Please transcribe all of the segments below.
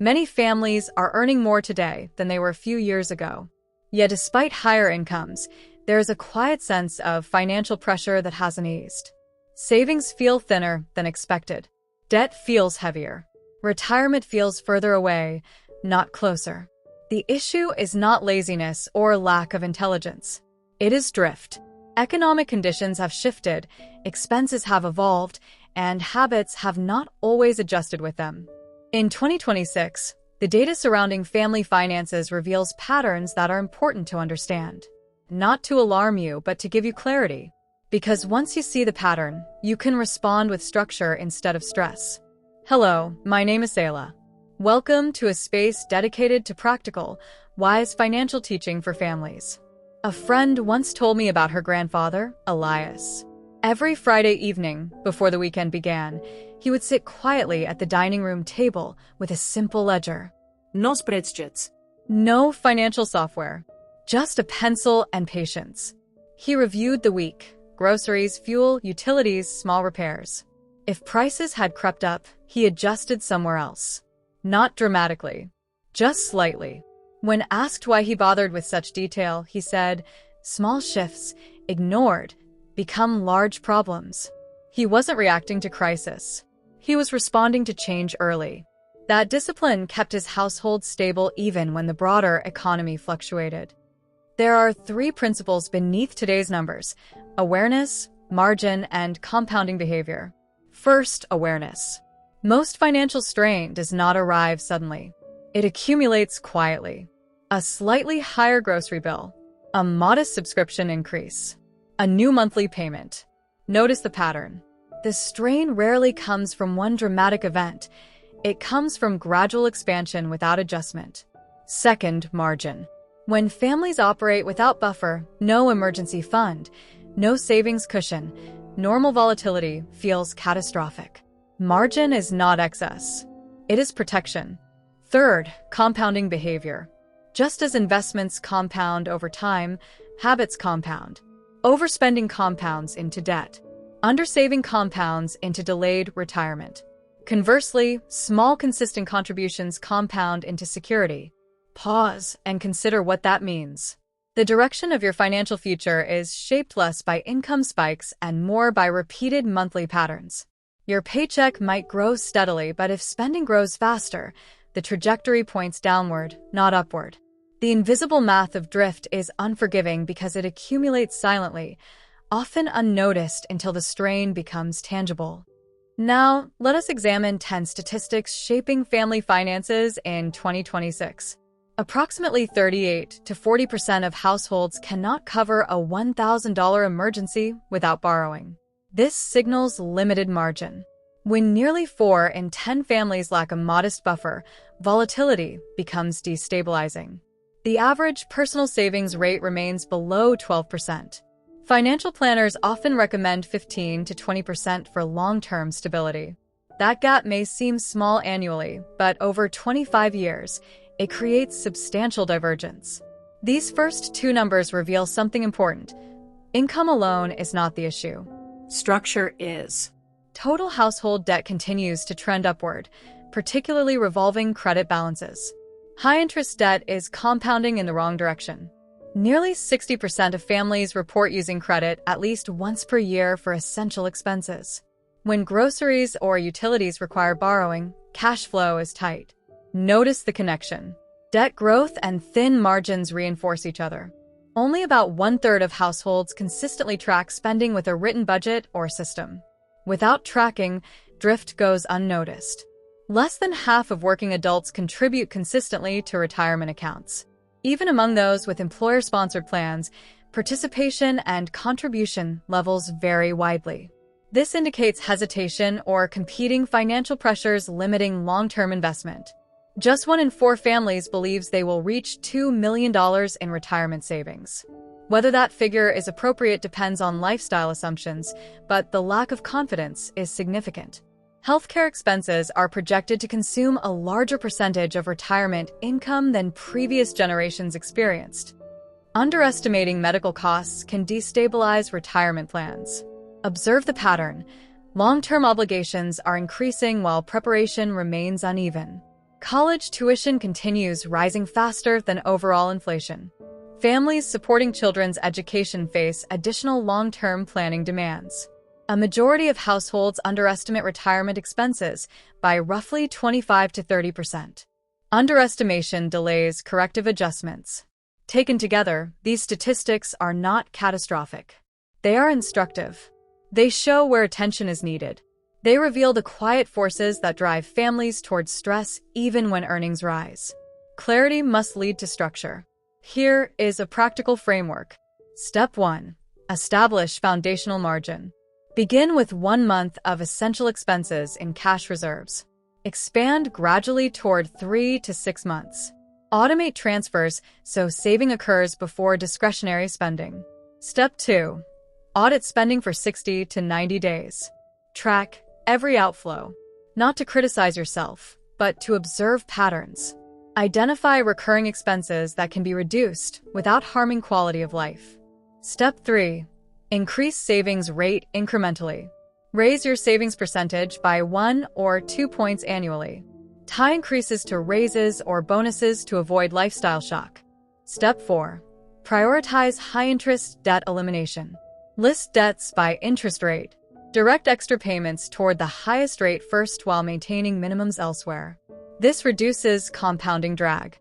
Many families are earning more today than they were a few years ago. Yet despite higher incomes, there is a quiet sense of financial pressure that hasn't eased. Savings feel thinner than expected. Debt feels heavier. Retirement feels further away, not closer. The issue is not laziness or lack of intelligence. It is drift. Economic conditions have shifted, expenses have evolved, and habits have not always adjusted with them. In 2026, the data surrounding family finances reveals patterns that are important to understand. Not to alarm you, but to give you clarity. Because once you see the pattern, you can respond with structure instead of stress. Hello, my name is Selah. Welcome to a space dedicated to practical, wise financial teaching for families. A friend once told me about her grandfather, Elias. Every Friday evening, before the weekend began, he would sit quietly at the dining room table with a simple ledger. No spreadsheets. No financial software. Just a pencil and patience. He reviewed the week: groceries, fuel, utilities, small repairs. If prices had crept up, he adjusted somewhere else. Not dramatically, just slightly. When asked why he bothered with such detail, he said, "Small shifts, ignored, become large problems." He wasn't reacting to crisis. He was responding to change early. That discipline kept his household stable even when the broader economy fluctuated. There are three principles beneath today's numbers: awareness, margin, and compounding behavior. First, awareness. Most financial strain does not arrive suddenly. It accumulates quietly. A slightly higher grocery bill, a modest subscription increase, a new monthly payment. Notice the pattern. The strain rarely comes from one dramatic event. It comes from gradual expansion without adjustment. Second, margin. When families operate without buffer, no emergency fund, no savings cushion, normal volatility feels catastrophic. Margin is not excess. It is protection. Third, compounding behavior. Just as investments compound over time, habits compound. Overspending compounds into debt. Undersaving compounds into delayed retirement. Conversely, small consistent contributions compound into security. Pause and consider what that means. The direction of your financial future is shaped less by income spikes and more by repeated monthly patterns. Your paycheck might grow steadily, but if spending grows faster, the trajectory points downward, not upward. The invisible math of drift is unforgiving because it accumulates silently, often unnoticed until the strain becomes tangible. Now, let us examine 10 statistics shaping family finances in 2026. Approximately 38 to 40% of households cannot cover a $1,000 emergency without borrowing. This signals limited margin. When nearly 4 in 10 families lack a modest buffer, volatility becomes destabilizing. The average personal savings rate remains below 12%. Financial planners often recommend 15 to 20% for long-term stability. That gap may seem small annually, but over 25 years, it creates substantial divergence. These first two numbers reveal something important. Income alone is not the issue. Structure is. Total household debt continues to trend upward, particularly revolving credit balances. High-interest debt is compounding in the wrong direction. Nearly 60% of families report using credit at least once per year for essential expenses. When groceries or utilities require borrowing, cash flow is tight. Notice the connection. Debt growth and thin margins reinforce each other. Only about 1/3 of households consistently track spending with a written budget or system. Without tracking, drift goes unnoticed. Less than half of working adults contribute consistently to retirement accounts. Even among those with employer-sponsored plans, participation and contribution levels vary widely. This indicates hesitation or competing financial pressures limiting long-term investment. Just 1 in 4 families believes they will reach $2 million in retirement savings. Whether that figure is appropriate depends on lifestyle assumptions, but the lack of confidence is significant. Healthcare expenses are projected to consume a larger percentage of retirement income than previous generations experienced. Underestimating medical costs can destabilize retirement plans. Observe the pattern. Long-term obligations are increasing while preparation remains uneven. College tuition continues rising faster than overall inflation. Families supporting children's education face additional long-term planning demands. A majority of households underestimate retirement expenses by roughly 25 to 30%. Underestimation delays corrective adjustments. Taken together, these statistics are not catastrophic. They are instructive. They show where attention is needed. They reveal the quiet forces that drive families towards stress even when earnings rise. Clarity must lead to structure. Here is a practical framework. Step 1. Establish foundational margin. Begin with 1 month of essential expenses in cash reserves. Expand gradually toward 3 to 6 months. Automate transfers so saving occurs before discretionary spending. Step 2. Audit spending for 60 to 90 days. Track every outflow, not to criticize yourself, but to observe patterns. Identify recurring expenses that can be reduced without harming quality of life. Step 3. Increase savings rate incrementally. Raise your savings percentage by 1 or 2 points annually. Tie increases to raises or bonuses to avoid lifestyle shock. Step 4. Prioritize high-interest debt elimination. List debts by interest rate. Direct extra payments toward the highest rate first while maintaining minimums elsewhere. This reduces compounding drag.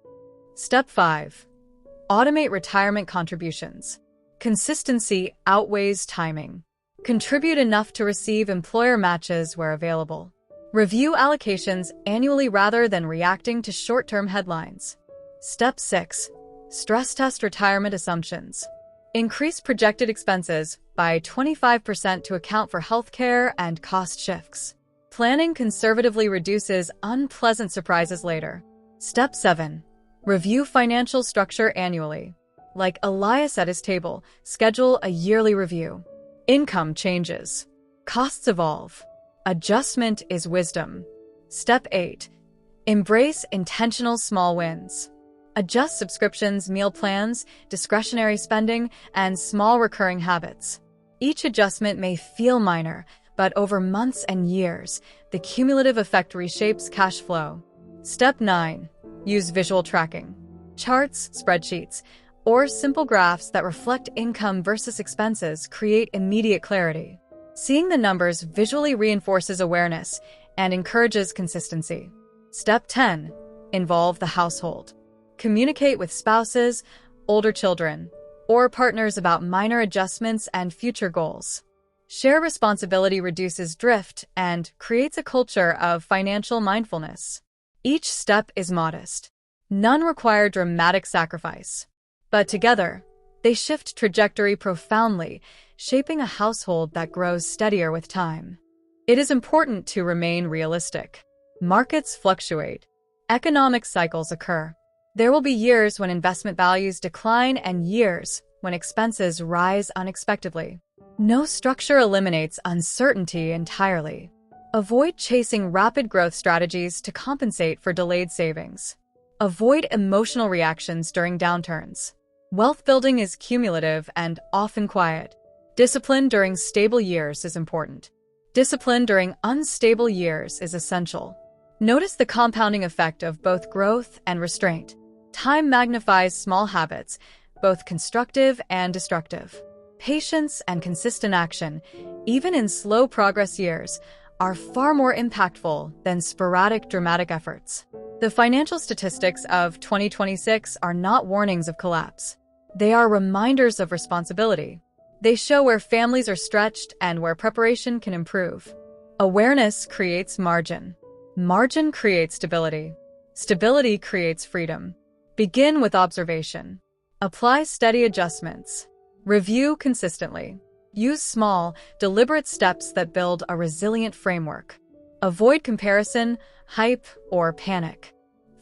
Step 5. Automate retirement contributions. Consistency outweighs timing. Contribute enough to receive employer matches where available. Review allocations annually rather than reacting to short-term headlines. Step 6. Stress test retirement assumptions. Increase projected expenses by 25% to account for healthcare and cost shifts. Planning conservatively reduces unpleasant surprises later. Step 7. Review financial structure annually. Like Elias at his table, schedule a yearly review. Income changes. Costs evolve. Adjustment is wisdom. Step 8. Embrace intentional small wins. Adjust subscriptions, meal plans, discretionary spending, and small recurring habits. Each adjustment may feel minor, but over months and years, the cumulative effect reshapes cash flow. Step 9. Use visual tracking. Charts, spreadsheets, or simple graphs that reflect income versus expenses create immediate clarity. Seeing the numbers visually reinforces awareness and encourages consistency. Step 10. Involve the household. Communicate with spouses, older children, or partners about minor adjustments and future goals. Share responsibility reduces drift and creates a culture of financial mindfulness. Each step is modest. None require dramatic sacrifice. But together, they shift trajectory profoundly, shaping a household that grows steadier with time. It is important to remain realistic. Markets fluctuate. Economic cycles occur. There will be years when investment values decline and years when expenses rise unexpectedly. No structure eliminates uncertainty entirely. Avoid chasing rapid growth strategies to compensate for delayed savings. Avoid emotional reactions during downturns. Wealth building is cumulative and often quiet. Discipline during stable years is important. Discipline during unstable years is essential. Notice the compounding effect of both growth and restraint. Time magnifies small habits, both constructive and destructive. Patience and consistent action, even in slow progress years, are far more impactful than sporadic dramatic efforts. The financial statistics of 2026 are not warnings of collapse. They are reminders of responsibility. They show where families are stretched and where preparation can improve. Awareness creates margin. Margin creates stability. Stability creates freedom. Begin with observation. Apply steady adjustments. Review consistently. Use small, deliberate steps that build a resilient framework. Avoid comparison, hype, or panic.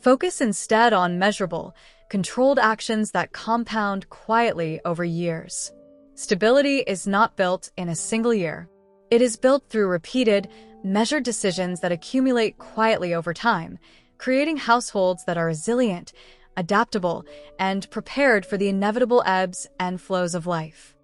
Focus instead on measurable, controlled actions that compound quietly over years. Stability is not built in a single year. It is built through repeated, measured decisions that accumulate quietly over time, creating households that are resilient, adaptable, and prepared for the inevitable ebbs and flows of life.